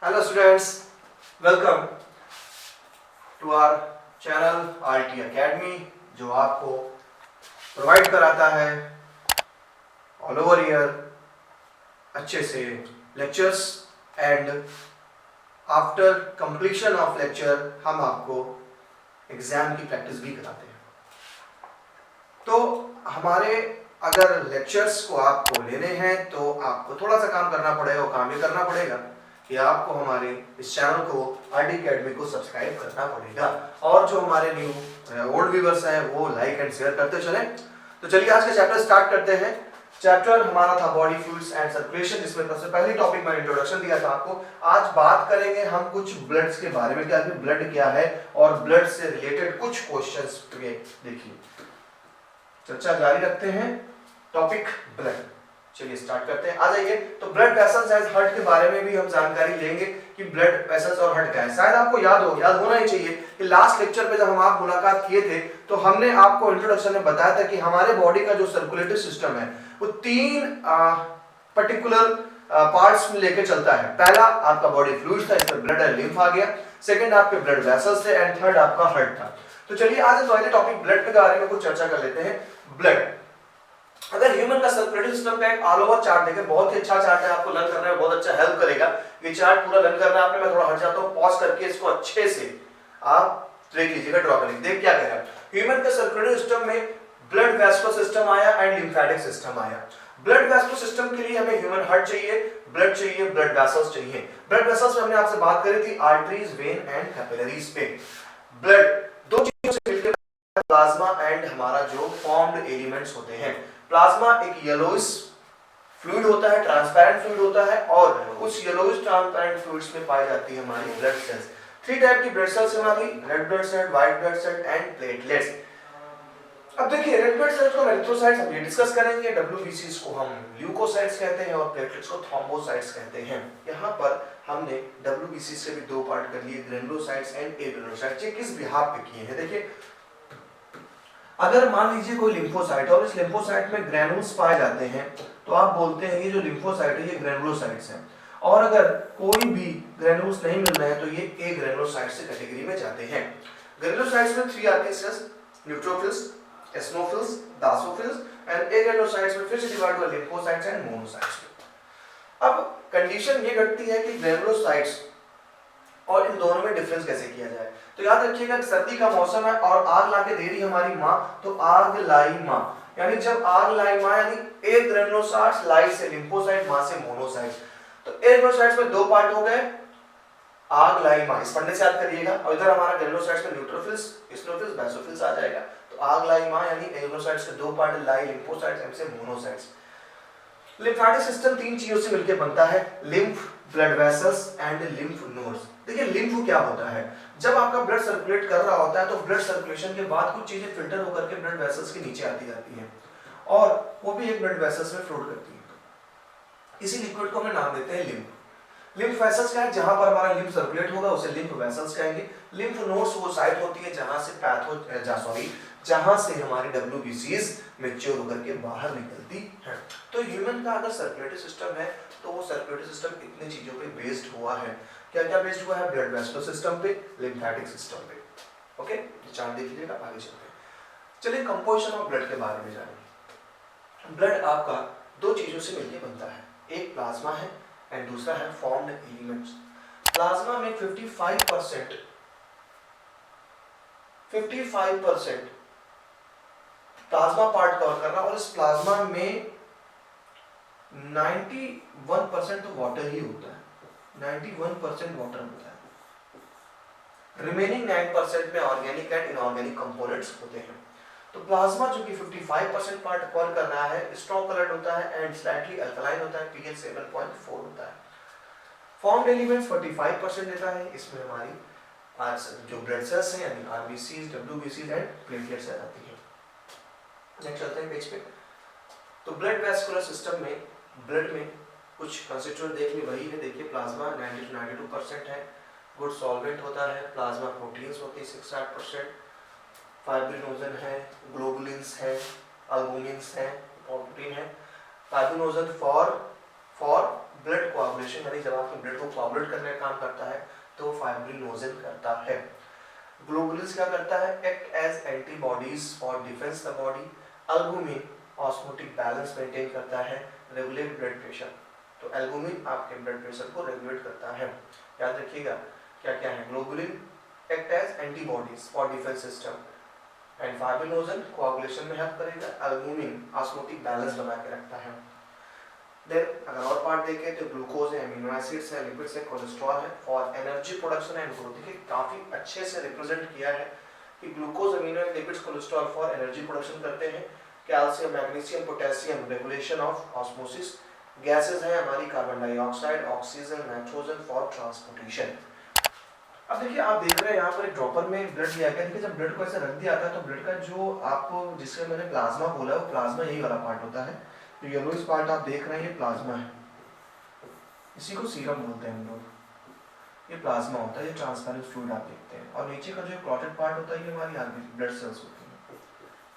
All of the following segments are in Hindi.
Hello students, welcome to our channel RT Academy जो आपको प्रोवाइड कराता है ऑल ओवर ईयर अच्छे से lectures and after completion of lecture हम आपको एग्जाम की प्रैक्टिस भी कराते हैं। तो हमारे अगर लेक्चर्स को आपको लेने हैं तो आपको थोड़ा सा काम करना पड़ेगा। वो काम ये करना पड़ेगा कि आपको हमारे इस चैनल को RT Academy को सब्सक्राइब करना पड़ेगा और जो हमारे न्यू ओल्ड व्यूअर्स हैं वो लाइक एंड शेयर करते चलें। तो चलिए आज का चैप्टर स्टार्ट करते हैं। चैप्टर हमारा था बॉडी फ्लूइड्स एंड सर्कुलेशन, जिसमें सबसे पहली टॉपिक मैंने इंट्रोडक्शन दिया था आपको। आज बात करेंगे हम कुछ ब्लड्स के बारे में, क्या ब्लड क्या है और ब्लड से रिलेटेड कुछ क्वेश्चंस देखिए। चर्चा जारी रखते हैं। टॉपिक ब्लड, चलिए स्टार्ट करते हैं। आ जाइए। तो ब्लड वेसल्स एंड हार्ट के बारे में भी हम जानकारी लेंगे कि ब्लड वेसल्स और हार्ट क्या है। शायद आपको याद होना ही चाहिए कि लास्ट लेक्चर पे जब हम आप मुलाकात किए थे तो हमने आपको इंट्रोडक्शन में बताया था कि हमारे बॉडी का जो सर्कुलेटरी सिस्टम है वो तीन पर्टिकुलर पार्ट्स में लेके चलता है। पहला आपका बॉडी फ्लूइड था, इसमें ब्लड एंड लिम्फ आ गया। सेकंड आपके ब्लड वेसल्स थे एंड थर्ड आपका हार्ट था। तो चलिए आज पहले टॉपिक ब्लड के बारे में कुछ चर्चा कर लेते हैं। ब्लड, अगर ह्यूमन का सर्कुलेटरी सिस्टम का एक ऑल ओवर चार्ट देखें, बहुत ही अच्छा चार्ट है, आपको लर्न करने में बहुत अच्छा हेल्प करेगा। ये चार्ट पूरा लर्न करना है आपने। मैं थोड़ा हट जाता हूं, पॉज करके इसको अच्छे से आप देख लीजिएगा, ड्रॉ कर लीजिए। देख क्या कह रहा है। ह्यूमन के सर्कुलेटरी सिस्टम में ब्लड वेस्कुलर सिस्टम आया एंड लिम्फेटिक सिस्टम आया। ब्लड वेस्कुलर सिस्टम के लिए हमें ह्यूमन हार्ट चाहिए, ब्लड चाहिए, ब्लड वेसल्स चाहिए। ब्लड वेसल्स में हमने आपसे बात करी थी आर्टरीज, वेन एंड कैपिलरीज पे। ब्लड दो चीजों से मिलकर प्लाज्मा एंड हमारा जो फॉर्म्ड एलिमेंट्स होते हैं। प्लाज्मा एक येलोइश फ्लूइड होता है, ट्रांसपेरेंट फ्लूइड होता है और उस येलोइश ट्रांसपेरेंट फ्लूइड्स में पाई जाती है हमारी ब्लड सेल्स। थ्री टाइप की ब्लड सेल्स हमारी, red blood cell, white blood cell and platelets. अब देखिए, रेड ब्लड सेल्स को एरिथ्रोसाइट्स हम ये डिस्कस करेंगे, डब्ल्यूबीसीज को हम ल्यूकोसाइट्स कहते हैं और प्लेटलेट्स को थ्रोम्बोसाइट्स कहते हैं। यहाँ पर हमने डब्ल्यूबीसी से भी दो पार्ट कर लिए, ग्रेनुलोसाइट्स एंड एग्रेनुलोसाइट्स। ये किस बिहाफ पे किए हैं देखिए। अगर मान लीजिए कोई लिम्फोसाइट और इस लिम्फोसाइट में ग्रैनुल्स पाए जाते हैं तो आप बोलते हैं ये जो लिम्फोसाइट है ये ग्रैनुलोसाइट्स हैं। और अगर कोई भी ग्रैनुल्स नहीं मिल रहे हैं तो ये ए ग्रैनुलोसाइट्स से कैटेगरी में जाते हैं। ग्रैनुलोसाइट्स में थ्री आती है, neutrophils, eosinophils, basophils and a granulocytes में फिर से डिवाइड हुआ लिम्फोसाइट्स एंड मोनोसाइट्स में। अब कंडीशन ये घटती है कि ग्रैनुलोसाइट्स और इन दोनों में डिफरेंस कैसे किया जाए। तो याद रखिएगा, सर्दी का मौसम है और आग लाके दे रही हमारी माँ, तो आग लाई माँ, यानी जब आग लाई माँ यानी ए ग्रैनुलोसाइट्स, लाई से लिम्फोसाइट, माँ से मोनोसाइट्स। तो ए ग्रैनुलोसाइट्स में दो पार्ट हो गए, आग लाई माँ, इस पढ़ने से याद करिएगा। और इधर हमारा ग्रैनुलोसाइट्स में न्यूट्रोफिल्स, एसिनोफिल्स, बासोफिल्स आ जाएगा। तो आग लाई माँ यानी ए ग्रैनुलोसाइट्स के दो पार्ट, लाई लिम्फोसाइट्स, एम से मोनोसाइट्स। लिम्फेटिक सिस्टम तीन चीजों से मिलकर बनता है, lymph, blood vessels and lymph nodes. देखिए लिम्फ क्या होता है, जब आपका ब्लड सर्कुलेट कर रहा होता है तो ब्लड सर्कुलेशन के बाद कुछ चीजें फिल्टर होकर के ब्लड वेसल्स के नीचे आती जाती हैं और वो भी एक ब्लड वेसल्स में फ्लोट करती है। इसी लिक्विड को हम नाम देते हैं लिम्फ। लिम्फ वेसल्स क्या है, जहां पर हमारा लिम्फ सर्कुलेट होगा उसे लिम्फ वेसल्स कहेंगे। लिम्फ नोड्स वो साइट होती है जहां से हमारी डब्ल्यूबीसीज मैच्योर होकर के बाहर निकलती है। तो ह्यूमन का अगर सर्कुलेटरी सिस्टम है तो वो सर्कुलेटरी सिस्टम कितनी चीजों पे बेस्ड हुआ है, क्या क्या बेस्ड हुआ है, ब्लड वेस्कुलर सिस्टम पे, लिम्फेटिक सिस्टम पे। ओके, ये चार्ट देख लीजिएगा, आगे चलते हैं। चलिए कंपोजिशन ऑफ ब्लड के बारे में जानें। ब्लड आपका दो चीजों से मिलकर बनता है, एक प्लाज्मा है एंड दूसरा है फॉर्म्ड एलिमेंट्स। प्लाज्मा में 55% प्लाज्मा पार्ट कवर कर रहा है और इस प्लाज्मा में 91% तो वाटर ही होता है, 91% वाटर होता है। रिमेनिंग 9% में ऑर्गेनिक एंड इनऑर्गेनिक कंपोनेंट्स होते हैं। तो प्लाज्मा जो कि 55% पार्ट कवर कर रहा है, स्ट्रॉन्ग कलर्ड होता है एंड स्लाइटली अल्कलाइन होता है, pH 7.4 होता है। फॉर्म्ड एलिमेंट्स 45% देता है, इसमें हमारी जो ब्लड सेल्स हैं यानी आरबीसीज, डब्ल्यूबीसीज एंड प्लेटलेट्स आ जाती है। नेक्स्ट चलते हैं पेज पे। तो ब्लड वेस्कुलर सिस्टम में ब्लड में कुछ कंस्टिट्यूएंट देख ली वही है। देखिए प्लाज्मा 90 to 92% है, गुड सॉल्वेंट होता है, प्लाज्मा प्रोटीन्स होती है 6-8%, फाइब्रिनोजन है, ग्लोबुलिन्स है, अल्बुमिन्स है, प्रोटीन है। फाइब्रिनोजन फॉर ब्लड कोआगुलेशन यानी जब आपके ब्लड को कोआगुलेट करने का काम करता है तो फाइब्रिनोजन करता है। ग्लोबुलिन्स क्या करता है? Act as antibodies for defence the body. Albumin osmotic balance maintain करता है, रेगुलेट ब्लड प्रेशर। तो एल्बुमिन आपके ब्लड प्रेशर को रेगुलेट करता है। याद रखिएगा क्या क्या है। Globulin act as antibodies for defence system and fibrinogen coagulation में हेल्प करेगा, एल्बुमिन ऑस्मोटिक बैलेंस बना के रखता है। देन अगर और पार्ट देखें तो ग्लूकोज है, अमीनो एसिड्स है, लिपिड्स है, कोलेस्ट्रॉल है for energy production and growth. देखिए काफी अच्छे से रिप्रेजेंट किया है कि glucose, amino and lipids, cholesterol for energy production करते हैं। Calcium, magnesium, potassium regulation of osmosis. Gases है हमारी carbon dioxide, oxygen, nitrogen for transportation. अब देखिए आप देख रहे हैं यहाँ पर एक ड्रॉपर में ब्लड लिया गया। देखिए जब ब्लड को ऐसे रख दिया जाता है तो ब्लड का जो आपको जिससे मैंने प्लाज्मा बोला है वो प्लाज्मा यही वाला पार्ट होता है। तो येलोइश पार्ट आप देख रहे हैं ये प्लाज्मा है, इसी को सीरम बोलते हैं हम लोग। ये प्लाज्मा होता है, ये ट्रांसपेरेंट फ्लूइड आप देखते हैं। और नीचे का जो क्लॉटेड पार्ट होता है ये हमारी आरबीसी ब्लड सेल्स होती है,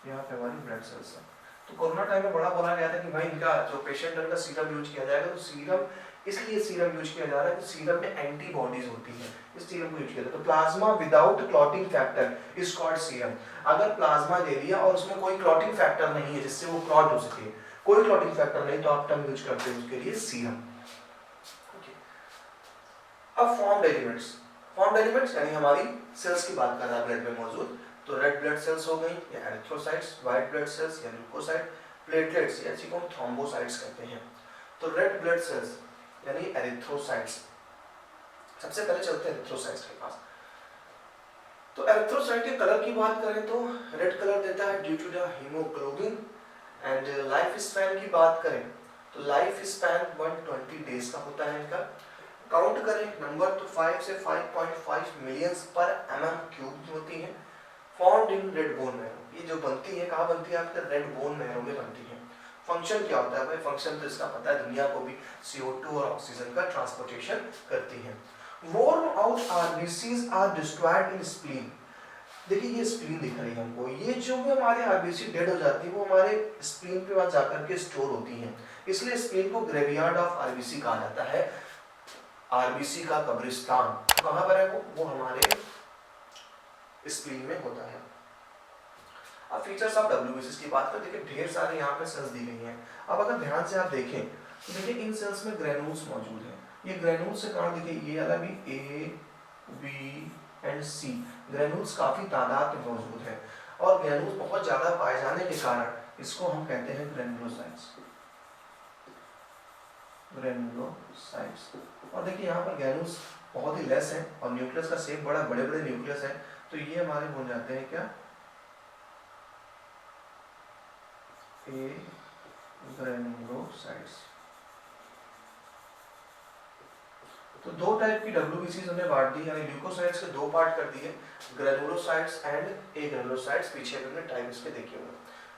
यहाँ पे हमारी ब्लड सेल्स है। तो कोरोना टाइम में बड़ा बोला गया था कि भाई इनका जो पेशेंट है उनका सीरम यूज किया जाएगा। तो सीरम इसलिए सीरम यूज किया जा रहा है कि सीरम में एंटीबॉडीज होती है, इस सीरम को यूज किया जाता है। तो plasma without clotting factor is called serum. अगर प्लाज्मा ले लिया और उसमें कोई क्लॉटिंग फैक्टर नहीं है जिससे वो क्लॉट हो सके, कोई क्लॉटिंग फैक्टर नहीं, तो आप टर्म यूज करते हैं उसके लिए सीरम। अब फॉर्म्ड एलिमेंट्स, फॉर्म्ड एलिमेंट्स यानी हमारी सेल्स की बात कर रहा है ब्लड में मौजूद। तो रेड ब्लड सेल्स हो गई या एरिथ्रोसाइट्स, व्हाइट ब्लड सेल्स या ल्यूकोसाइट, प्लेटलेट्स या जिनको हम थ्रोम्बोसाइट्स कहते हैं। तो रेड ब्लड सेल्स यानी एरिथ्रोसाइट्स। सबसे पहले चलते हैं एरिथ्रोसाइट्स के पास। तो एरिथ्रोसाइट के कलर की बात करें तो रेड कलर देता है due to the haemoglobin. And life span की बात करें तो लाइफ स्पैन 120 डेज का होता है इनका। काउंट करें नंबर तो 5 से 5.5 मिलियंस पर mm³ होती है। Found in red bone marrow, ये जो बनती है कहाँ बनती है? आपके रेड बोन मैरो में बनती है। फंक्शन क्या होता है भाई? फंक्शन तो इसका पता है दुनिया को भी, CO2 और ऑक्सीजन का ट्रांसपोर्टेशन करती है। Worn out RBCs are destroyed in spleen. देखिए ये स्प्लीन दिख रही है हमको, ये जो भी हमारे आरबीसी डेड हो जाती है वो हमारे स्प्लीन पे वहां जाकर के स्टोर होती है। इसलिए स्प्लीन को ग्रेवयार्ड ऑफ आरबीसी कहा जाता है, आरबीसी का कब्रिस्तान। कहाँ पर है वो हमारे स्प्लीन में होता है। अब फीचर्स ऑफ डब्ल्यूबीसी की बात करें, देखिए ढेर सारे यहाँ पे सेल्स दी गई हैं। अब अगर ध्यान से आप देखें तो देखिए इन सेल्स में ग्रेन्यूल्स मौजूद हैं। ये ग्रेन्यूल्स से कारण देखिए ये वाला भी A, B and C granules काफी तादाद में मौजूद है। और ग्रेन्यूल्स बहुत ज्यादा पाए जाने के कारण इसको हम कहते हैं ग्रेन्युलोसाइट्स, ग्रेन्युलोसाइट्स। और देखिए यहाँ पर ग्रेन्यूल्स बहुत ही लेस है और न्यूक्लियस का शेप बड़ा बड़े बड़े न्यूक्लियस है। तो ये हमारे बन जाते हैं क्या? ए ग्रेन्युलोसाइट्स। तो दो टाइप की डब्ल्यूबीसीज हमने बांट दी, यानी ल्यूकोसाइट्स के दो पार्ट कर दिए, ग्रेनुलोसाइट्स एंड ए ग्रेनुलोसाइट्स। पीछे हमने टाइप इसके देखे होंगे।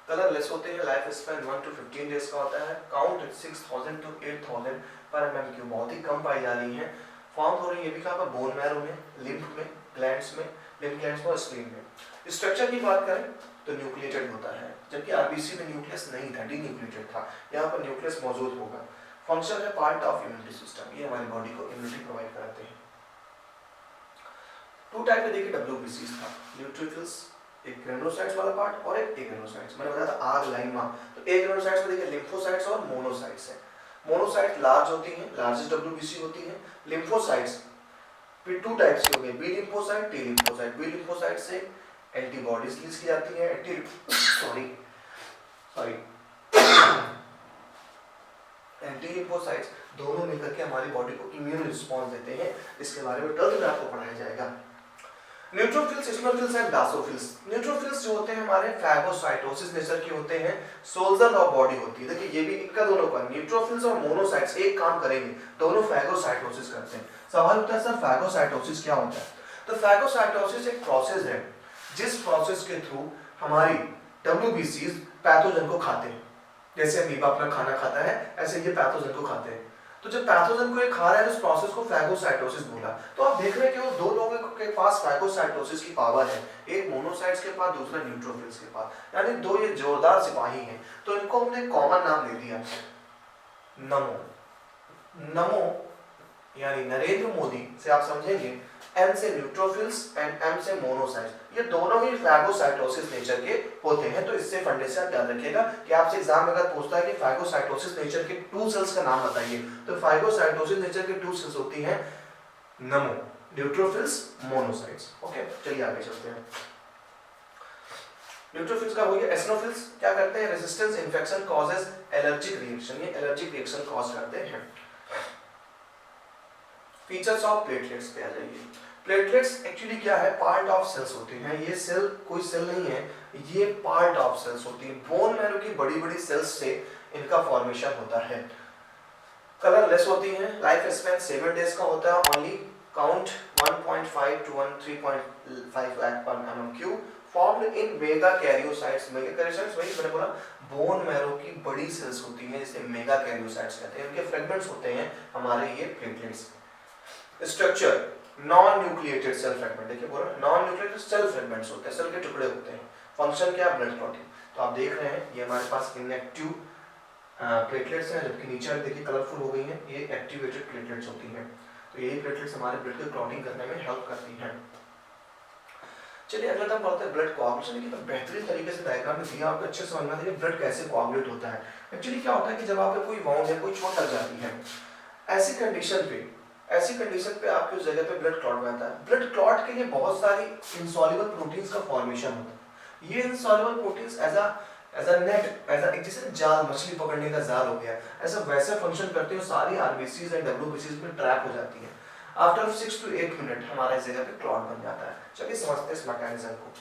कलर लेस होते हैं, लाइफ स्पैन 1 to 15 डेज का होता है। काउंट 6000 to 8000 पर mm³, बहुत ही कम पाई जा रही है। फॉर्म हो रही है ये भी कहाँ पर? बोन मैरो में, लिम्फ में, ग्लैंड्स में, लिम्फ ग्लैंड्स और स्प्लीन में। स्ट्रक्चर की बात करें तो न्यूक्लिएटेड होता है, जबकि आरबीसी में न्यूक्लियस नहीं था, डीन्यूक्लिएटेड था। यहाँ पर न्यूक्लियस मौजूद होगा। फंक्शन है पार्ट ऑफ इम्यूनिटी सिस्टम, ये हमारी बॉडी को इम्यूनिटी प्रोवाइड कराते हैं। टू टाइप के देखिए डब्ल्यूबीसीज था, न्यूट्रोफिल्स, एक ग्रेनुलोसाइट्स वाला पार्ट और एक एग्रेनुलोसाइट्स। मैंने बताया था आग लाइमा। तो एग्रेनुलोसाइट्स में देखिए लिम्फोसाइट्स और मोनोसाइट्स है। मोनोसाइट लार्ज होती हैं, लार्जेस्ट डब्ल्यूबीसी होती है। लिम्फोसाइट्स फिर टू टाइप्स की हो गई, B lymphocyte, T lymphocyte. B lymphocyte से एंटीबॉडीज रिलीज की जाती है, एंटी लिम्फोसाइट्स दोनों मिलकर के हमारी बॉडी को इम्यून रिस्पॉन्स देते हैं। इसके बारे में 12th में आपको पढ़ाया जाएगा। Neutrophils, इस्नोफिल्स and basophils. न्यूट्रोफिल्स जो होते हैं हमारे फैगोसाइटोसिस नेचर के होते हैं, सोल्जर ऑफ बॉडी होती है। देखिए ये भी इनका दोनों का, न्यूट्रोफिल्स और मोनोसाइट्स एक काम करेंगे, दोनों फैगोसाइटोसिस करते हैं। सवाल उठता है सर फैगोसाइटोसिस क्या होता है? तो फैगोसाइटोसिस एक प्रोसेस है जिस प्रोसेस के थ्रू हमारी डब्ल्यूबीसीज पैथोजन को खाते हैं। जैसे अमीबा अपना खाना खाता है, ऐसे ये पैथोजन को खाते हैं। तो जब पैथोजन को ये खा रहा है उस प्रोसेस को फैगोसाइटोसिस बोला। तो आप देख रहे हैं कि वो दो लोगों के पास फैगोसाइटोसिस की पावर है, एक मोनोसाइट्स के पास, दूसरा न्यूट्रोफिल्स के पास, यानी दो ये जोरदार सिपाही हैं। तो इनको हमने कॉमन नाम दे दिया नमो। नमो यानी नरेंद्र मोदी से आप समझेंगे, एन से न्यूट्रोफिल्स एंड एम से मोनोसाइट्स, ये दोनों ही फैगोसाइटोसिस नेचर के होते हैं। तो इससे फंडे से आप याद रखिएगा कि आपसे एग्जाम में अगर पूछता है कि फैगोसाइटोसिस नेचर के 2 सेल्स का नाम बताइए, तो फैगोसाइटोसिस नेचर के 2 सेल्स होती हैं नमो, न्यूट्रोफिल्स, मोनोसाइट्स। ओके, चलिए आगे चलते हैं। न्यूट्रोफिल्स का हो गया। एसिनोफिल्स क्या करते हैं? Resistance infection causes allergic reaction, ये एलर्जिक रिएक्शन कॉज करते हैं। फीचर्स ऑफ प्लेटलेट्स पे आ जाइए। प्लेटलेट्स एक्चुअली क्या है? पार्ट ऑफ सेल्स होती हैं। ये सेल कोई सेल नहीं है, ये पार्ट ऑफ सेल्स होती है। बोन मैरो की बड़ी बड़ी सेल्स से इनका फॉर्मेशन होता है। कलरलेस होती हैं, लाइफ स्पैन 7 डेज का होता है, ओनली काउंट 1.5 to 13.5 लाख पर mm3, formed in mega karyocytes. Mega karyocytes वही मैंने बोला, बोन मैरो की बड़ी सेल्स होती हैं जिसे मेगा कैरियोसाइट्स कहते हैं। इनके फ्रेगमेंट्स होते हैं हमारे ये platelets. Structure non nucleated cell fragment, देखिए बोला नॉन न्यूक्लिएटेड सेल फ्रेगमेंट्स होते हैं, सेल के टुकड़े होते हैं। फंक्शन क्या? Blood clotting. तो आप देख रहे हैं ये हमारे पास इनएक्टिव प्लेटलेट्स हैं, जबकि नीचे देखिए कलरफुल हो गई हैं, ये एक्टिवेटेड प्लेटलेट्स होती हैं। तो यही प्लेटलेट्स हमारे ब्लड की क्लॉटिंग करने में हेल्प करती हैं। चलिए अगला काम पढ़ते हैं ब्लड कोआगुलेशन। देखिए तो बेहतरीन तरीके से डायग्राम में दिया, आपको अच्छे से समझना चाहिए ब्लड कैसे कोआगुलेट होता है। एक्चुअली क्या होता है कि जब आपको कोई वाउंड है, कोई चोट लग जाती है, ऐसी कंडीशन पे आपकी उस जगह पे ब्लड क्लॉट बनता है। ब्लड क्लॉट के लिए बहुत सारी इनसॉल्युबल प्रोटीन्स का फॉर्मेशन होता है। ये insoluble proteins as a net, जैसे जाल, मछली पकड़ने का जाल हो गया, ऐसा वैसे फंक्शन करते हैं, सारी आरबीसीज एंड डब्ल्यूबीसीज में ट्रैप हो जाती है। आफ्टर 6 to 8 मिनट हमारे इस जगह पे क्लॉट बन जाता है। चलिए समझते हैं इस मैकेनिज्म को।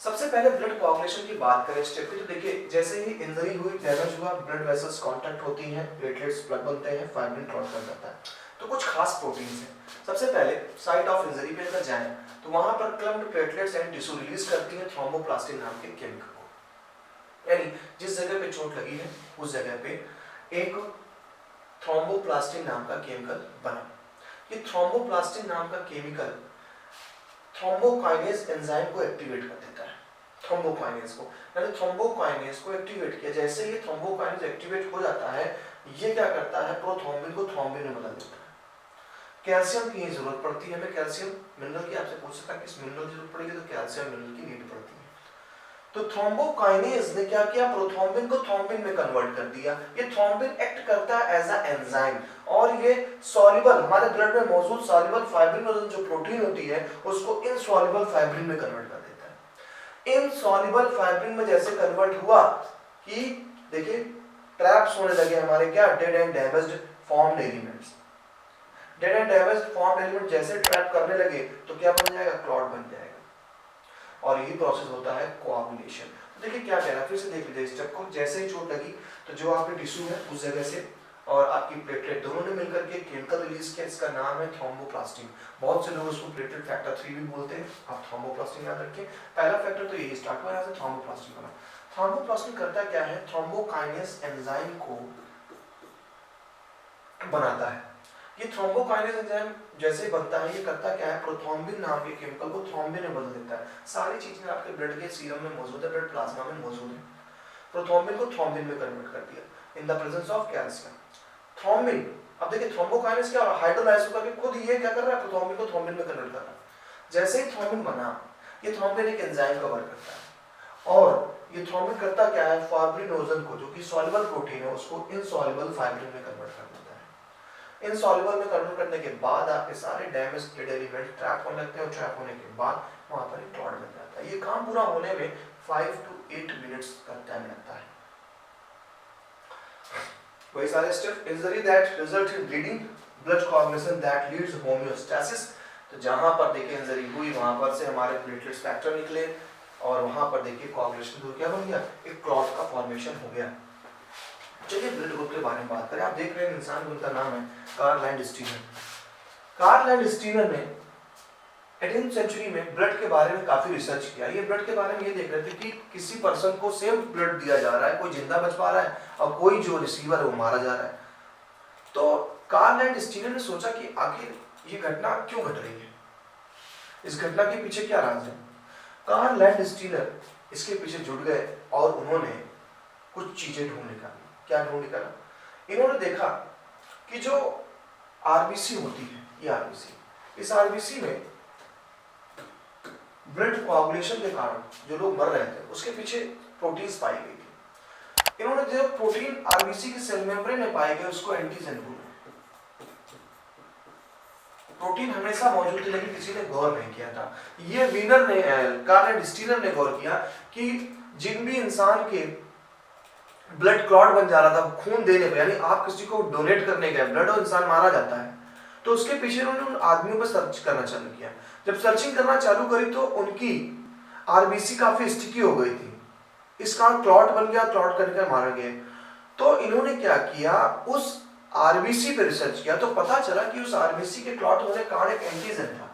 सबसे पहले ब्लड कोआगुलेशन की बात करें स्टेप की, तो देखिए जैसे ही इंजरी हुई, डैमेज हुआ, ब्लड वेसल्स कांटेक्ट होती हैं, प्लेटलेट्स प्लग बनते हैं, फाइब्रिन क्लॉट बन जाता है। तो कुछ खास प्रोटीन्स हैं। सबसे पहले साइट ऑफ इंजरी पे अगर जाएं तो वहां पर क्लम्प्ड प्लेटलेट्स एंड टिश्यू रिलीज करती है थ्रोम्बोप्लास्टिन नाम के केमिकल को। यानी जिस जगह पे चोट लगी है उस जगह पे एक थ्रोम्बोप्लास्टिन नाम का केमिकल बना। ये थ्रोम्बोप्लास्टिन नाम का केमिकल थ्रोम्बोकाइनेज एंजाइम को एक्टिवेट कर देता है। थ्रोम्बोकाइनेज को, यानी थ्रोम्बोकाइनेज को एक्टिवेट किया। जैसे ये थ्रोम्बोकाइनेज एक्टिवेट हो जाता है, ये क्या करता है? प्रोथ्रोम्बिन को थ्रोम्बिन में बदल देता है। कैल्शियम की जरूरत पड़ती है हमें, कैल्शियम मिनरल की। आपसे पूछ सकता है किस मिनरल की जरूरत पड़ेगी, तो कैल्शियम मिनरल की नीड पड़ती है। तो थ्रोम्बोकाइनेज ने क्या किया? प्रोथ्रोम्बिन को थ्रोम्बिन में कन्वर्ट कर दिया। ये थ्रोम्बिन एक्ट करता है एज अ एंजाइम, और ये सॉल्युबल, हमारे ब्लड में मौजूद सॉल्युबल फाइब्रिनोजन जो प्रोटीन होती है उसको इनसॉल्युबल फाइब्रिन में कन्वर्ट कर देता है। इनसॉल्युबल फाइब्रिन में जैसे कन्वर्ट हुआ कि देखिए ट्रैप्स होने लगे हमारे क्या? Dead and damaged formed elements. Dead and damaged formed element जैसे ट्रैप करने लगे तो क्या बन जाएगा? क्लॉट बन जाएगा। और यही प्रोसेस होता है कोआगुलेशन। तो देखिए क्या कह रहा है, फिर से देख लीजिए स्टेप को। जैसे ही चोट लगी तो जो आपके टिश्यू है उस जगह से और आपकी प्लेटलेट दोनों ने मिलकर के केमिकल रिलीज किया, इसका नाम है थ्रोम्बोप्लास्टिन। बहुत से लोग उसको प्लेटलेट फैक्टर 3 भी बोलते हैं, आप थ्रोम्बोप्लास्टिन याद रखिए। पहला फैक्टर तो यही स्टार्ट हुआ, यहाँ से थ्रोम्बोप्लास्टिन बना। थ्रोम्बोप्लास्टिन करता क्या है? थ्रोम्बोकाइनेज एंजाइम को बनाता है। ये थ्रोम्बोकाइनेज एंजाइम जैसे बनता है, ये करता क्या है? प्रोथ्रोम्बिन नाम के केमिकल को थ्रोम्बिन में बदल देता है। सारी चीजें आपके ब्लड के सीरम में मौजूद है, ब्लड प्लाज्मा में मौजूद है। प्रोथ्रोम्बिन को थ्रोम्बिन में कन्वर्ट कर दिया in the presence of calcium. Thrombin, अब देखिए थ्रोम्बोकाइनेज क्या हाइड्रोलाइज होकर के खुद ये क्या कर रहा है? प्रोथ्रोम्बिन को थ्रोम्बिन में कन्वर्ट कर रहा है। जैसे ही थ्रोम्बिन बना, ये थ्रोम्बिन एक एंजाइम का वर्क करता है, और ये थ्रोम्बिन करता क्या है? फाइब्रिनोजन को, जो कि सॉल्युबल प्रोटीन है, उसको इनसॉल्युबल फाइब्रिन में कन्वर्ट कर देता है। इनसॉल्युबल में कन्वर्ट करने के बाद आपके सारे डैमेज्ड डेड एलिमेंट ट्रैप होने लगते हैं, और ट्रैप होने के बाद वहां पर एक क्लॉट बन जाता है। ये काम पूरा होने में 5 to 8 मिनट्स का टाइम लगता है। वही सारे step. Injury that result in bleeding, blood coagulation that leads homeostasis. तो जहां पर देखिए इंजरी हुई वहां पर से हमारे प्लेटलेट्स फैक्टर निकले, और वहां पर देखिए कोआगुलेशन दूर क्या बन गया? एक क्लॉट का फॉर्मेशन हो गया। चलिए ब्लड ग्रुप के बारे में बात करें। आप देख रहे हैं इंसान, उनका नाम है कार्ल लैंडस्टीनर। कार्ल लैंडस्टीनर ने 18th सेंचुरी में ब्लड के बारे में काफी रिसर्च किया। ये ब्लड के बारे में ये देख रहे थे कि किसी पर्सन को सेम ब्लड दिया जा रहा है, कोई जिंदा बच पा रहा है और कोई जो रिसीवर है वो मारा जा रहा है। तो कार्ल लैंडस्टीनर ने सोचा कि आखिर ये घटना क्यों घट रही है, इस घटना के पीछे क्या राज है। कार्ल लैंडस्टीनर इसके पीछे जुट गए और उन्होंने कुछ चीजें ढूंढ निकाली। क्या ढूंढ निकाला? इन्होंने देखा कि जो आरबीसी होती है, ये आरबीसी, इस आरबीसी में ब्लड कोआगुलेशन के कारण जो लोग मर रहे थे उसके पीछे प्रोटीन्स पाई गई थी। इन्होंने जो प्रोटीन आरबीसी के सेल मेम्ब्रेन में पाए गए उसको एंटीजन बोला। प्रोटीन हमेशा मौजूद थी लेकिन किसी ने गौर नहीं किया था। ये वीनर ने, कार्ल डिस्टिलर ने गौर किया कि जिन भी इंसान के ब्लड क्लॉट बन जा रहा था खून देने पे, यानी आप किसी को डोनेट करने गए ब्लड और इंसान मारा जाता है, तो उसके पीछे उन्होंने उन आदमियों पर सर्च करना चालू किया। जब सर्चिंग करना चालू करी तो उनकी आरबीसी काफी स्टिकी हो गई थी, इस कारण क्लॉट बन गया, क्लॉट करके मारा गया। तो इन्होंने क्या किया, उस आरबीसी पे रिसर्च किया तो पता चला कि उस आरबीसी के क्लॉट होने का कारण एक एंटीजन था।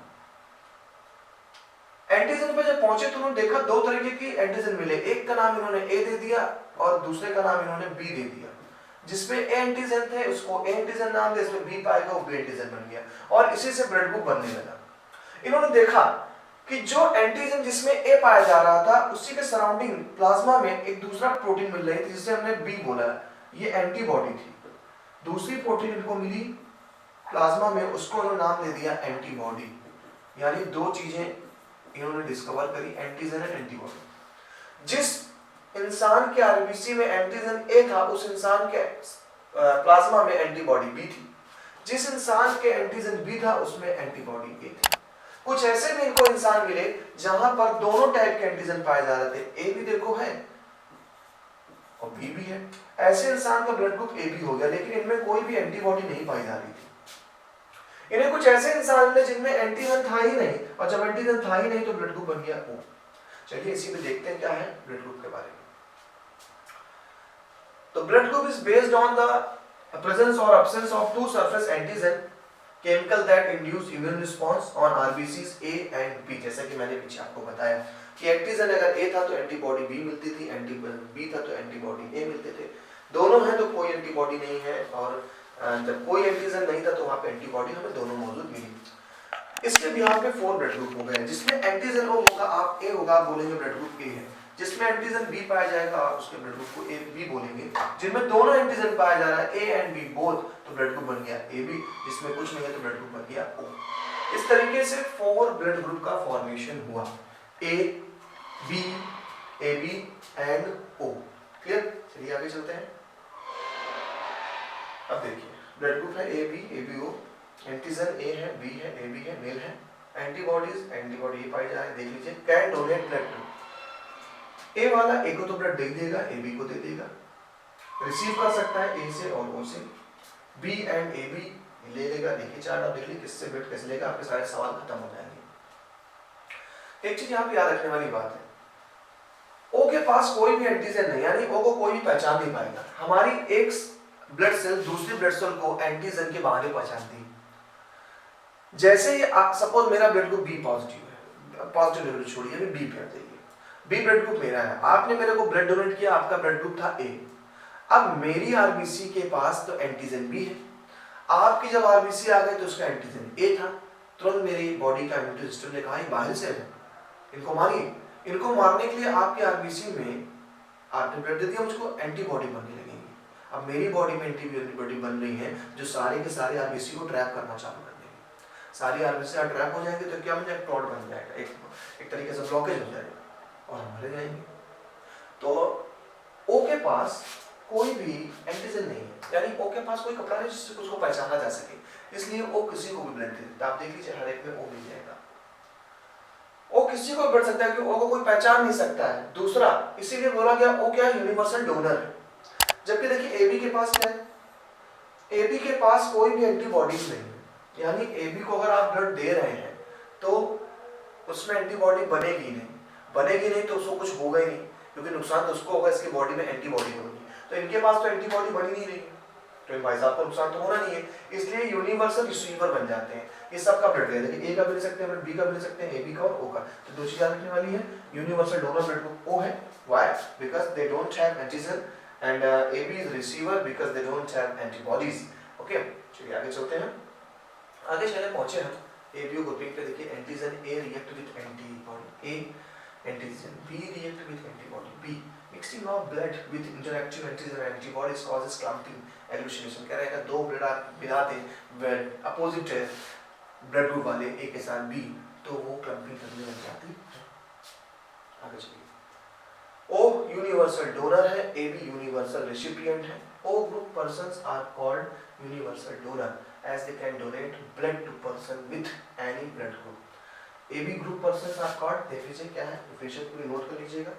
एंटीजन पे जब पहुंचे तो उन्होंने देखा दो तरीके की एंटीजन मिले, एक का नाम इन्होंने ए दे दिया और दूसरे का नाम इन्होंने बी दे दिया। जिसमें ए एंटीजन थे उसको ए एंटीजन नाम दिया, इसमें बी पाएगा वो बी एंटीजन बन गया और इसी से ब्लड ग्रुप बनने लगा। इन्होंने देखा कि जो एंटीजन जिसमें ए पाया जा रहा था उसी के सराउंडिंग प्लाज्मा में एक दूसरा प्रोटीन मिल रही थी जिसे हमने बी बोला, ये एंटीबॉडी थी। दूसरी प्रोटीन इनको मिली प्लाज्मा में, उसको इन्होंने नाम दे दिया एंटीबॉडी। यानी दो चीजें इन्होंने डिस्कवर करी, एंटीजन एंड एंटीबॉडी। जिस इंसान के आरबीसी में एंटीजन ए था उस इंसान के प्लाज्मा में एंटीबॉडी बी थी, जिस इंसान के एंटीजन बी था उसमें एंटीबॉडी ए थी। कुछ ऐसे भी इनको इंसान मिले जहां पर दोनों टाइप के एंटीजन पाए जा रहे थे, ए भी देखो है और बी भी है। ऐसे इंसान का ब्लड ग्रुप ए बी हो गया, लेकिन इनमें कोई भी एंटीबॉडी नहीं पाई जा रही थी। इन्हें कुछ ऐसे इंसान मिले जिनमें एंटीजन था ही नहीं, और जब एंटीजन था ही नहीं तो ब्लड ग्रुप बन गया ओ। चलिए इसी में देखते हैं क्या है ब्लड ग्रुप के बारे में। तो blood group is based on the presence or absence of two surface antigen chemical that induce immune response on RBCs A and B। जैसा कि मैंने पीछे आपको बताया कि एंटीजन अगर A था तो एंटीबॉडी B मिलती थी, B था तो एंटीबॉडी A मिलते थे। दोनों हैं तो कोई एंटीबॉडी नहीं है, और जब कोई एंटीजन नहीं था तो वहाँ पे एंटीबॉडी हमें दोनों मौजूद मिली। इसके बिहार में 4 ब्लड ग्रुप हो गए, जिसमें एंटीजन O होगा आप A होगा आप बोलेंगे ब्लड ग्रुप A है, जिसमें एंटीजन बी पाया जाएगा आप उसके ब्लड ग्रुप को ए बी बोलेंगे, जिनमें दोनों एंटीजन पाया जा रहा है ए एंड बी बोथ तो ब्लड ग्रुप बन गया ए बी, जिसमें कुछ नहीं है तो ब्लड ग्रुप बन गया ओ। इस तरीके से 4 ब्लड ग्रुप का फॉर्मेशन हुआ, A B A B and O. Clear? चलिए आगे चलते हैं। अब देखिए ब्लड ग्रुप है ए बी ओ, एंटीजन ए है बी है ए बी है मेल है, एंटीबॉडीज एंटीबॉडी पाई जा रही है, देख लीजिए कैन डोनेट ब्लड। ए वाला ए को तो ब्लड दे देगा, ए बी को दे देगा, रिसीव कर सकता है ए से और ओ से, बी एंड ए बी ले लेगा। देखिए चार्ट आप देख लीजिए किससे ब्लड कैसे लेगा, आपके सारे सवाल खत्म हो जाएंगे। एक चीज यहाँ पे याद रखने वाली बात है, ओ के पास कोई भी एंटीजन नहीं, यानी ओ को कोई भी पहचान नहीं पाएगा। हमारी एक ब्लड सेल दूसरी ब्लड सेल को एंटीजन के बहाने पहचानती है। जैसे ही सपोज मेरा ब्लड ग्रुप बी पॉजिटिव है, पॉजिटिव लेवल छोड़िए बी पे आ जाइए, बी ब्लड ग्रुप मेरा है, आपने मेरे को ब्लड डोनेट किया, आपका ब्लड ग्रुप था ए। अब मेरी आरबीसी के पास तो एंटीजन बी है, आपकी जब आरबीसी आ गई तो उसका एंटीजन ए था, तुरंत मेरी बॉडी का इम्यून सिस्टम ने कहा बाहर से है, इनको मारिए। इनको मारने के लिए आपकी आरबीसी में आपने ब्लड दे दिया, मुझको एंटीबॉडी बनने लगेंगी। अब मेरी बॉडी में एंटीबॉडी बन रही है जो सारे के सारे आरबीसी को ट्रैप करना चालू कर देंगे। सारी आरबीसी ट्रैप हो जाएंगे तो क्या बन जाएगा, क्लॉट बन जाएगा, एक तरीके से ब्लॉकेज हो जाएगा और हम मर जाएंगे। तो ओ के पास कोई भी एंटीजन नहीं है, यानी ओ के पास कोई कपड़ा नहीं जिससे उसको पहचाना जा सके, इसलिए ओ किसी को भी ब्लड दे देता है। आप देख लीजिए हर एक में ओ मिल जाएगा, ओ किसी को बढ़ सकता है कि ओ को कोई पहचान नहीं सकता है। दूसरा इसीलिए बोला गया ओ क्या है, यूनिवर्सल डोनर है। जबकि देखिए एबी के पास क्या है, एबी के पास कोई भी एंटीबॉडीज नहीं है, यानी एबी को अगर आप ब्लड दे रहे हैं तो उसमें एंटीबॉडी बनेगी नहीं तो उसको कुछ होगा ही नहीं, क्योंकि नुकसान तो उसको होगा, इसकी बॉडी में एंटीबॉडी होगी। तो इनके पास तो एंटीबॉडी बनी नहीं रही, तो इन भाई साहब को नुकसान तो होना नहीं है, इसलिए यूनिवर्सल रिसीवर बन जाते हैं। ये सबका ब्लड ले लेकिन ए का भी ले सकते हैं, बी का भी ले सकते हैं, ए बी का और ओ का। तो दो चीजें रखने वाली है, universal donor blood group O है, why because they don't have antigen and A B is receiver because they don't have antibodies. Okay चलिए आगे चलते हैं। आगे चले पहुंचे हम ए बी ओ ग्रुपिंग पे। देखिए antigen A react with antibody, A antigen. B react with antibody. B mixing of blood with interactive antigen and antibodies causes clumping agglutination. कह रहे हैं दो ब्लड आप मिला दें अपोजिट ब्लड ग्रुप वाले A के साथ B तो वो क्लम्पिंग करने लग जाती है। आगे चलिए। O यूनिवर्सल डोनर है, AB यूनिवर्सल रेसिपिएंट है। O group persons are called universal donor as they can donate blood to person with any blood group. AB group persons are called, देख लीजिए क्या है, डिफिनेशन पूरी नोट कर लीजिएगा।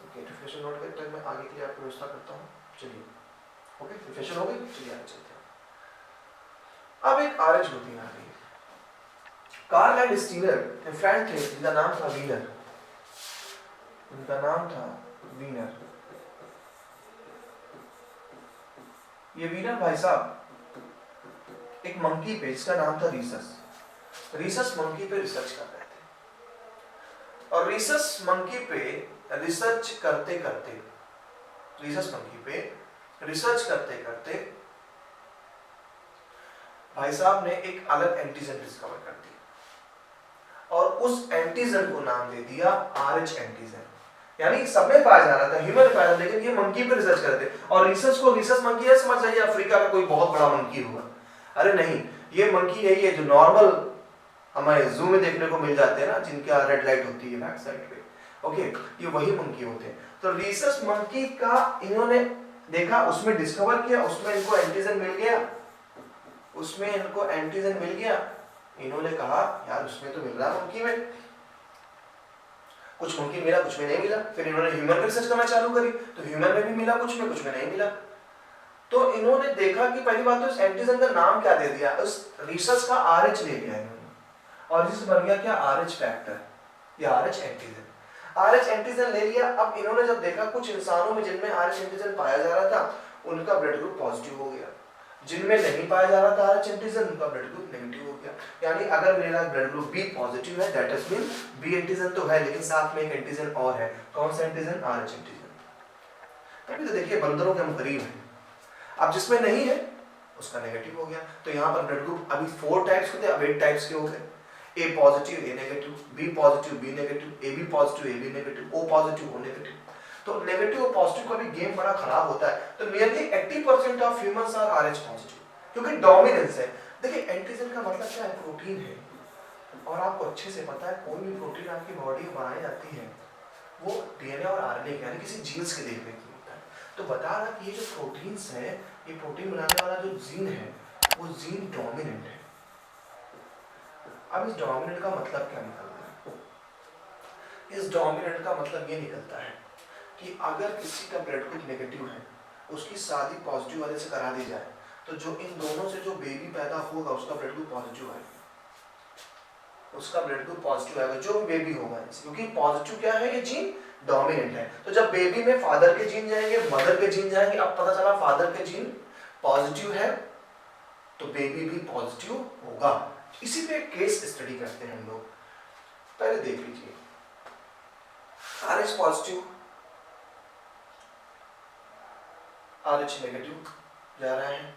ओके, डिफिनेशन नोट करते हैं, मैं आगे के लिए आपको व्यवस्था करता हूँ। चलिए, ओके, डिफिनेशन हो गई, चलिए आगे चलते हैं। अब एक आरएच ग्रुपिंग आ गई है। कार्ल एंड स्टीनर ने फ्रेंड थे जिनका नाम था वीनर, उनका नाम था वीनर। ये वीनर भाई साहब एक मंकी पे जिसका नाम था रीसस मंकी पे रिसर्च कर रहे थे और रीसस मंकी पे रिसर्च करते करते भाई साहब ने एक अलग एंटीजन डिस्कवर कर दिया और उस एंटीजन को नाम दे दिया आरएच एंटीजन। यानी सब में पाया जा रहा था, ह्यूमन में पाया, लेकिन ये मंकी पे रिसर्च करते और रिसर्च को रीसस मंकी है समझ जाइए अफ्रीका का कोई बहुत बड़ा मंकी होगा। अरे नहीं, ये मंकी यही है जो नॉर्मल हमारे जू में देखने को मिल जाते हैं ना, जिनका रेड लाइट होती है बैक साइड पे। ओके, ये वही मंकी होते हैं। तो रीसस मंकी का इन्होंने देखा, उसमें डिस्कवर किया, उसमें इनको एंटीजन मिल गया, इन्होंने कहा यार उसमें तो मिल रहा मंकी में, कुछ मंकी मिला कुछ में नहीं मिला। फिर इन्होंने ह्यूमन में रिसर्च करना चालू करी तो ह्यूमन में भी मिला कुछ में नहीं मिला। तो इन्होंने देखा कि पहली बात तो इस एंटीजन का नाम क्या दे दिया, उस रीसस का आरएच ले लिया इन्होंने और जिससे बन गया क्या आरएच फैक्टर या आरएच एंटीजन ले लिया। अब इन्होंने जब देखा कुछ इंसानों में जिनमें आरएच एंटीजन पाया जा रहा था उनका ब्लड ग्रुप पॉजिटिव हो गया, जिनमें नहीं पाया जा रहा था आरएच एंटीजन उनका ब्लड ग्रुप नेगेटिव हो गया। यानी अगर मेरा ब्लड ग्रुप बी पॉजिटिव है that is mean B antigen तो है लेकिन साथ में एक एंटीजन और है। कौन सा एंटीजन? RH antigen. तभी तो देखिए बंदरों के हम करीब हैं। अब जिसमें नहीं है उसका नेगेटिव हो गया। तो यहाँ पर ब्लड ग्रुप अभी 4 टाइप्स के थे, अब 8 टाइप्स के हो गए। A positive A negative, B positive B negative, A B positive A B negative, O positive O negative. तो नेगेटिव और पॉजिटिव का भी गेम बड़ा खराब होता है। तो nearly 80% of humans are Rh positive क्योंकि डोमिनेंस है। देखिए एंटीजन का मतलब क्या है? प्रोटीन है और आपको अच्छे से पता है कोई भी प्रोटीन आपकी बॉडी में बनाई जाती है वो डीएनए और आरएनए यानी किसी जीन्स के देखने की होता है। तो बता रहा कि ये जो प्रोटीन्स है, ये प्रोटीन बनाने वाला जो जीन है वो जीन डोमिनेंट है। अब इस डोमिनेंट का मतलब क्या निकलता है? इस डोमिनेंट का मतलब ये निकलता है कि अगर किसी का ब्लड ग्रुप नेगेटिव है उसकी शादी पॉजिटिव वाले से करा दी जाए तो जो इन दोनों से जो बेबी पैदा होगा उसका ब्लड ग्रुप पॉजिटिव आएगा, उसका ब्लड ग्रुप पॉजिटिव आएगा जो बेबी होगा, क्योंकि पॉजिटिव क्या है? ये जीन डोमिनेंट है। तो जब बेबी में फादर के जीन जाएंगे, मदर के जीन जाएंगे, अब पता चला फादर के जीन पॉजिटिव है तो बेबी भी पॉजिटिव होगा। इसी पे केस स्टडी करते हैं हम लोग। पहले देख लीजिए, आरएच पॉजिटिव आरएच नेगेटिव जा रहा है।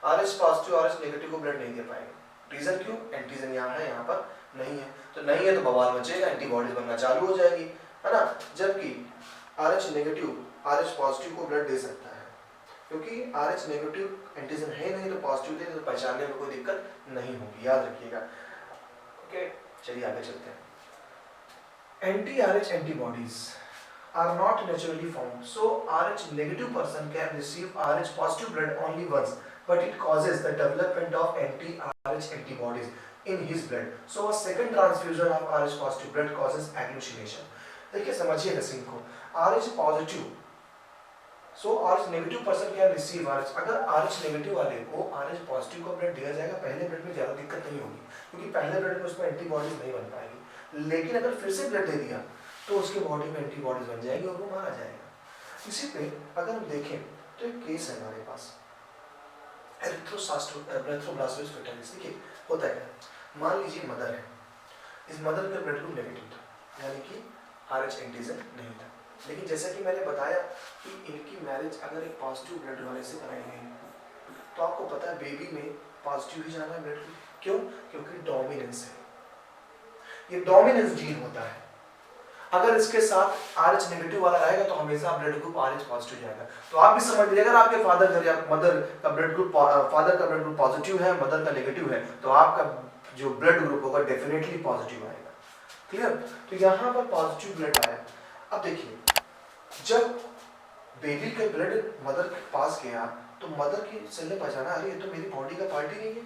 आरएच पॉजिटिव आरएच नेगेटिव को ब्लड नहीं दे पाएंगे। रीजन क्यों? एंटीजन यहाँ है, यहाँ पर नहीं है। तो नहीं है तो बवाल मचेगा, एंटीबॉडीज बनना चालू हो जाएगी, है ना। जबकि आरएच नेगेटिव आरएच पॉजिटिव को ब्लड दे सकता है क्योंकि आरएच नेगेटिव एंटीजन है नहीं तो पॉजिटिव दे तो पहचानने में कोई दिक्कत नहीं होगी, याद रखिएगा। ओके, चलिए आगे चलते हैं। Anti RH antibodies are not naturally formed, so Rh negative person can receive Rh positive blood only once, but it causes the development of anti-Rh antibodies in his blood. So a second transfusion of Rh positive blood causes agglutination. देखिए समझिए सीन को, Rh positive, so Rh negative person can receive Rh। अगर Rh negative वाले को Rh positive को ब्लड दिया जाएगा पहले ब्लड में ज़्यादा दिक्कत नहीं होगी क्योंकि पहले ब्लड में उसमें एंटीबॉडीज नहीं बन पाएगी, लेकिन अगर फिर से ब्लड दे दिया तो उसके बॉडी में एंटीबॉडीज बन जाएगी और वो मारा जाएगा। इसी पे अगर हम देखें तो एक केस है हमारे पास एरिथ्रोब्लास्टोसिस फेटालिस। देखिए होता है, मान लीजिए मदर है, इस मदर का ब्लड ग्रुप नेगेटिव था यानी कि आरएच एंटीजन नहीं था, लेकिन जैसा कि मैंने बताया कि इनकी मैरिज अगर एक पॉजिटिव ब्लड वाले से कराई गई तो आपको पता है बेबी में पॉजिटिव ही जाना है ब्लड ग्रुप। क्यों? क्योंकि डोमिनेंस है, ये डोमिनेंस जीन होता है। अगर इसके साथ RH नेगेटिव वाला रहेगा तो हमेशा ब्लड ग्रुप RH पॉजिटिव जाएगा। तो आप भी समझ लीजिए, अगर आपके फादर या मदर का ब्लड ग्रुप पॉजिटिव है, मदर का नेगेटिव है, तो आपका जो ब्लड ग्रुप होगा डेफिनेटली पॉजिटिव आएगा। क्लियर? तो यहाँ पर पॉजिटिव ब्लड आया। अब देखिए, जब बेबी का ब्लड मदर के पास गया तो मदर की सेल ने पहचाना, अरे ये तो मेरी बॉडी का पार्ट ही नहीं है,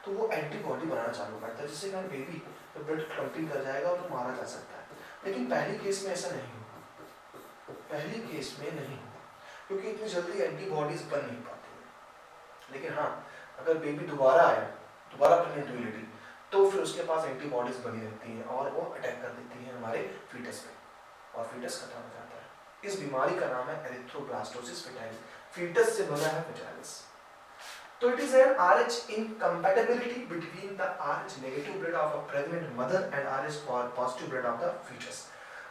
तो वो एंटीबॉडी बनाना चालू करता है, जिससे कारण बेबी तो ब्लड क्लम्पिंग कर जाएगा और तो मारा जा सकता है। लेकिन पहली केस में ऐसा नहीं होगा, पहली केस में नहीं होगा, क्योंकि इतनी जल्दी एंटीबॉडीज बन नहीं पाती। लेकिन हाँ, अगर बेबी दोबारा आया, दोबारा प्रेग्नेंट हुई लेडी, तो फिर उसके पास एंटीबॉडीज बनी रहती हैं और वो अटैक कर देती हैं हमारे फीटस पे और फीटस खत्म हो जाता है। इस बीमारी का नाम है एरिथ्रोब्लास्टोसिस फेटाइलिस, फीटस से बना है फेटाइलिस। तो it is an RH incompatibility between the RH negative blood of a pregnant mother and RH positive blood of the fetus.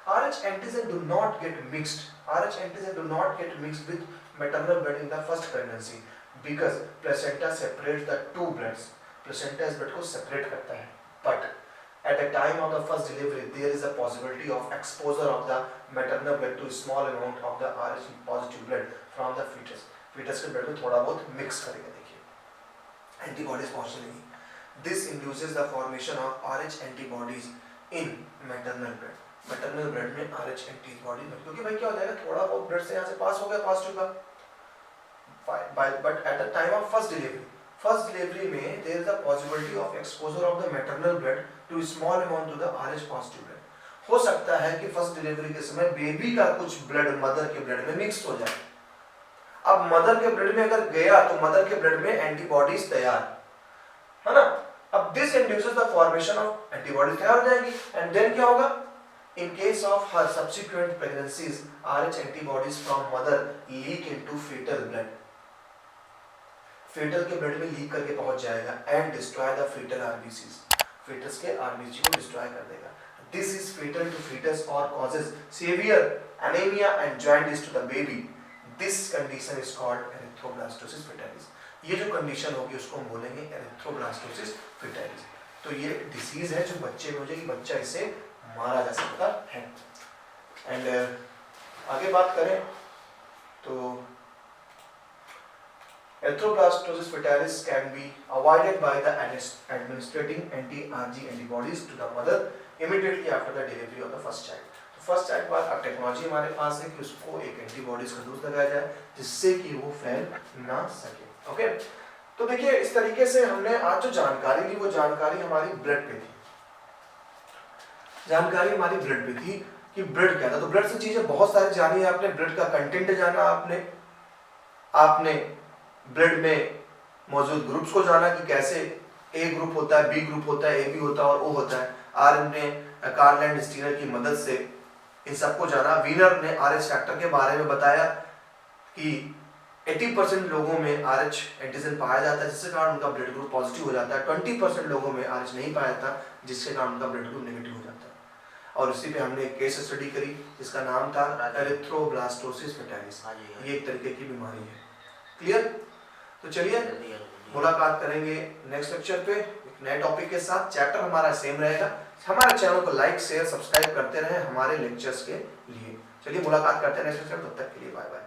RH antigen do not get mixed. RH antigen do not get mixed with maternal blood in the first pregnancy because placenta separates the two bloods. Placenta इस blood को separate करता है. But at the time of the first delivery, there is a possibility of exposure of the maternal blood to a small amount of the RH positive blood from the fetus. Fetus के blood में थोड़ा बहुत mix करेगा, देखिए antibodies पहुँच लेंगी. This induces the formation of RH antibodies in maternal blood. Maternal blood में RH एंटीबॉडी, क्योंकि भाई क्या हो जाएगा, थोड़ा बहुत ब्लड से यहाँ से पास हो गया पॉजिटिव का, but at the time of first delivery में there is a possibility of exposure of the maternal blood to small amount to the RH positive blood. हो सकता है कि फर्स्ट डिलीवरी के समय बेबी का कुछ ब्लड मदर के ब्लड में मिक्स हो जाए. अब मदर के ब्लड में अगर गया तो मदर के ब्लड में एंटीबॉडीज तैयार है ना. अब this induces the formation of antibodies तैयार हो जाएंगी एंड देन क्या होगा, in case of her subsequent pregnancies, RH antibodies from mother leak into fetal blood. fetal के ब्लड में लीक करके पहुंच जाएगा and destroy the fetal RBCs. fetus के RBC को destroy कर देगा. This is fatal to fetus or causes severe anemia and jaundice to the baby. This condition is called erythroblastosis fetalis. ये जो कंडीशन होगी उसको हम बोलेंगे erythroblastosis fetalis. तो ये डिसीज है जो बच्चे में हो जाएगी, बच्चा इसे मारा जा सकता है. एंड आगे बात करें तो erythroblastosis fetalis can be avoided by the administering anti-RG antibodies to the mother immediately after the delivery of the first child. तो फर्स्ट चाइल्ड बाद अब टेक्नोलॉजी हमारे पास है कि उसको एक एंटीबॉडीज का डोज लगाया जाए जिससे कि वो फैल ना सके. ओके, तो देखिए इस तरीके से हमने आज जो जानकारी ली वो जानकारी हमारी ब्लड पे थी. जानकारी हमारी ब्लड पे थी कि ब्लड क्या था. तो ब्लड से चीजें बहुत सारी जानी है आपने. ब्लड का कंटेंट जाना आपने ब्लड में मौजूद ग्रुप्स को जाना कि कैसे ए ग्रुप होता है, बी ग्रुप होता है, ए बी होता है और ओ होता है. आरएनए कार्लैंड स्टीनर की मदद से इन सबको जाना. वीनर ने RH फैक्टर के बारे में बताया कि 80% लोगों में RH एंटीजन पाया जाता है जिसके कारण उनका ब्लड ग्रुप पॉजिटिव हो जाता है. 20% लोगों में RH नहीं पाया जाता जिसके कारण उनका ब्लड ग्रुप नेगेटिव हो जाता है. और इसी पे हमने एक केस स्टडी करी जिसका नाम था एरिथ्रोब्लास्टोसिस फेटालिस. ये एक तरीके की बीमारी है. क्लियर? तो चलिए मुलाकात करेंगे नेक्स्ट लेक्चर पे एक नए टॉपिक के साथ. चैप्टर हमारा सेम रहेगा. हमारे चैनल को लाइक शेयर सब्सक्राइब करते रहें हमारे लेक्चर्स के लिए. चलिए मुलाकात करते हैं नेक्स्ट लेक्चर. तब तक के लिए बाय बाय.